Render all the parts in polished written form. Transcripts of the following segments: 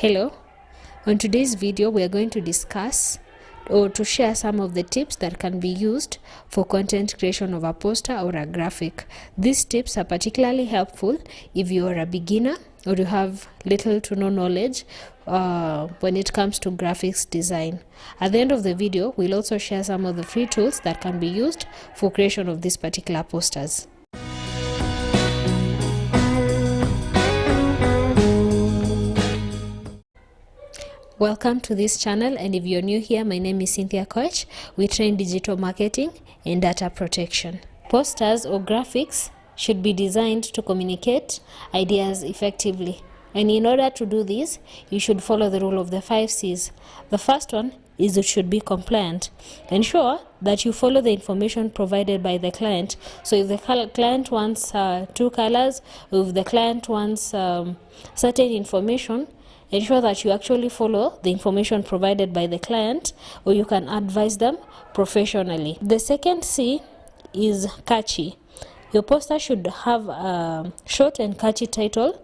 Hello, on today's video we are going to discuss or to share some of the tips that can be used for content creation of a poster or a graphic. These tips are particularly helpful if you are a beginner or you have little to no knowledge when it comes to graphics design. At the end of the video, we'll also share some of the free tools that can be used for creation of these particular posters. Welcome to this channel, and if you're new here, my name is Cynthia Koch. We train digital marketing and data protection. Posters or graphics should be designed to communicate ideas effectively. And in order to do this, you should follow the rule of the 5 C's. The first one is it should be compliant. Ensure that you follow the information provided by the client. So if the client wants 2 colors, or if the client wants certain information, ensure that you actually follow the information provided by the client, or you can advise them professionally. The second C is catchy. Your poster should have a short and catchy title.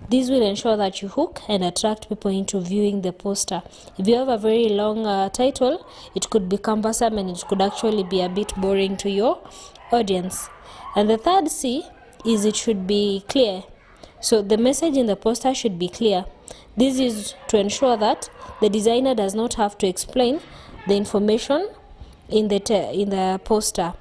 This will ensure that you hook and attract people into viewing the poster. If you have a very long title, it could be cumbersome and it could actually be a bit boring to your audience. And the third C is it should be clear. So the message in the poster should be clear. This is to ensure that the designer does not have to explain the information in the poster.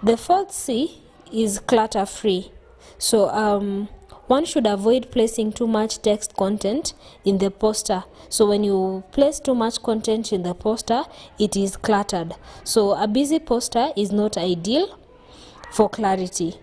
The fourth C is clutter-free. So one should avoid placing too much text content in the poster. So when you place too much content in the poster, it is cluttered. So a busy poster is not ideal for clarity.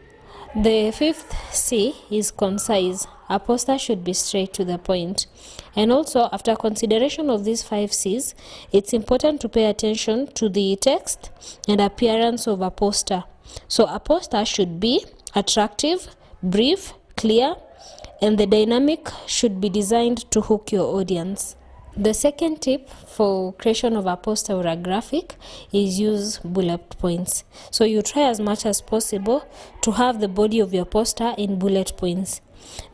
The fifth C is concise. A poster should be straight to the point. And also, after consideration of these 5 C's, it's important to pay attention to the text and appearance of a poster. So a poster should be attractive, brief, clear, and the dynamic should be designed to hook your audience. The second tip for creation of a poster or a graphic is use bullet points. So you try as much as possible to have the body of your poster in bullet points.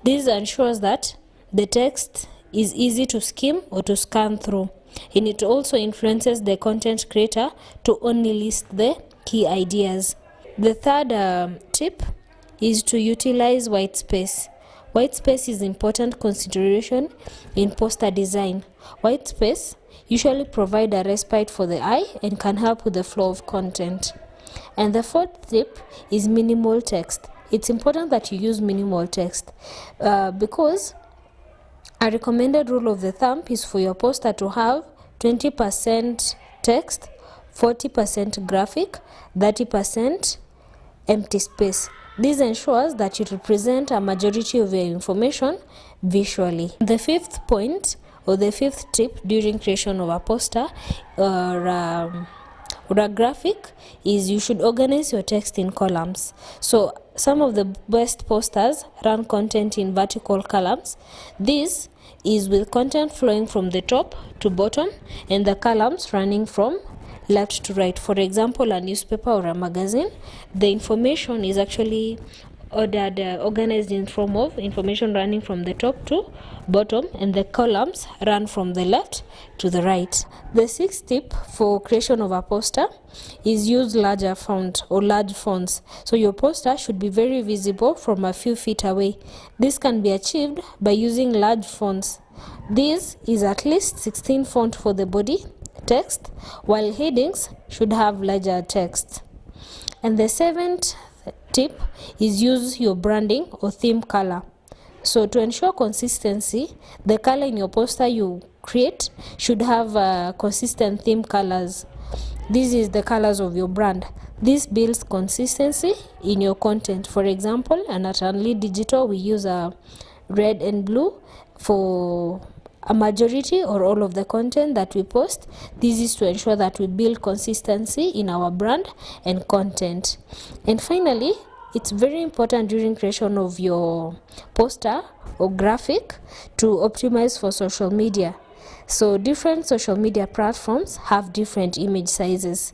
This ensures that the text is easy to skim or to scan through, and it also influences the content creator to only list the key ideas. The third tip is to utilize white space. White space is important consideration in poster design. White space usually provide a respite for the eye and can help with the flow of content. And the fourth tip is minimal text. It's important that you use minimal text because a recommended rule of the thumb is for your poster to have 20% text, 40% graphic, 30% empty space. This ensures that you represent a majority of your information visually. The fifth point or the fifth tip during creation of a poster or a graphic is you should organize your text in columns. So some of the best posters run content in vertical columns. This is with content flowing from the top to bottom and the columns running from left to right. For example, a newspaper or a magazine, the information is actually organized in form of information running from the top to bottom, and the columns run from the left to the right. The sixth tip for creation of a poster is use larger font or large fonts. So your poster should be very visible from a few feet away. This can be achieved by using large fonts. This is at least 16 font for the body text, while headings should have larger text. And the seventh tip is use your branding or theme color. So to ensure consistency, the color in your poster you create should have consistent theme colors. This is the colors of your brand. This builds consistency in your content. For example, and at Unlead Digital, we use red and blue for a majority or all of the content that we post. This is to ensure that we build consistency in our brand and content. And finally, it's very important during creation of your poster or graphic to optimize for social media. So different social media platforms have different image sizes.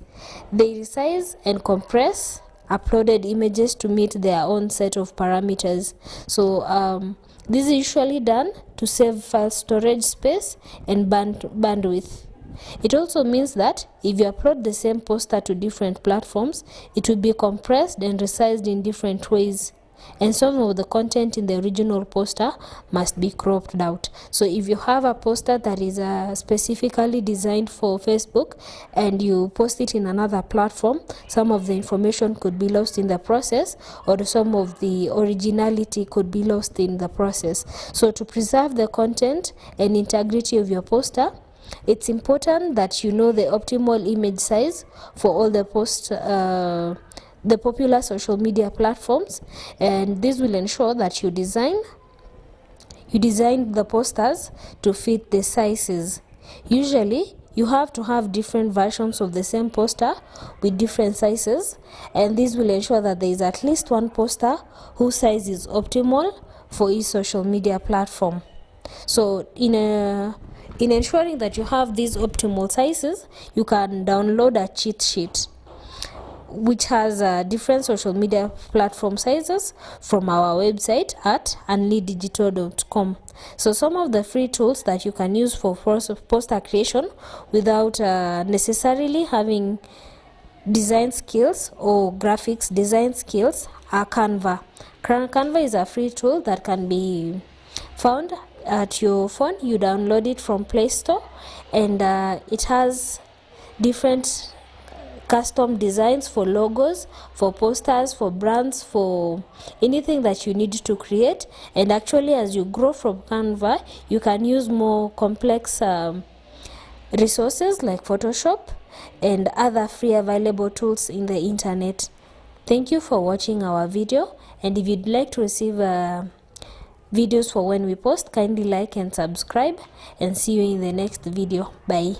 They resize and compress uploaded images to meet their own set of parameters. So This is usually done to save file storage space and bandwidth. It also means that if you upload the same poster to different platforms, it will be compressed and resized in different ways, and some of the content in the original poster must be cropped out. So if you have a poster that is specifically designed for Facebook and you post it in another platform, some of the information could be lost in the process, or some of the originality could be lost in the process. So to preserve the content and integrity of your poster, it's important that you know the optimal image size for all the the popular social media platforms, and this will ensure that you design the posters to fit the sizes. Usually you have to have different versions of the same poster with different sizes, and this will ensure that there is at least one poster whose size is optimal for each social media platform. So in ensuring that you have these optimal sizes, you can download a cheat sheet which has different social media platform sizes from our website at unleaddigital.com. So some of the free tools that you can use for poster creation without necessarily having design skills or graphics design skills are Canva. Canva is a free tool that can be found at your phone. You download it from Play Store, and it has different custom designs for logos, for posters, for brands, for anything that you need to create. And actually, as you grow from Canva, you can use more complex resources like Photoshop and other free available tools in the internet. Thank you for watching our video, and if you'd like to receive videos for when we post, kindly like and subscribe, and see you in the next video. Bye.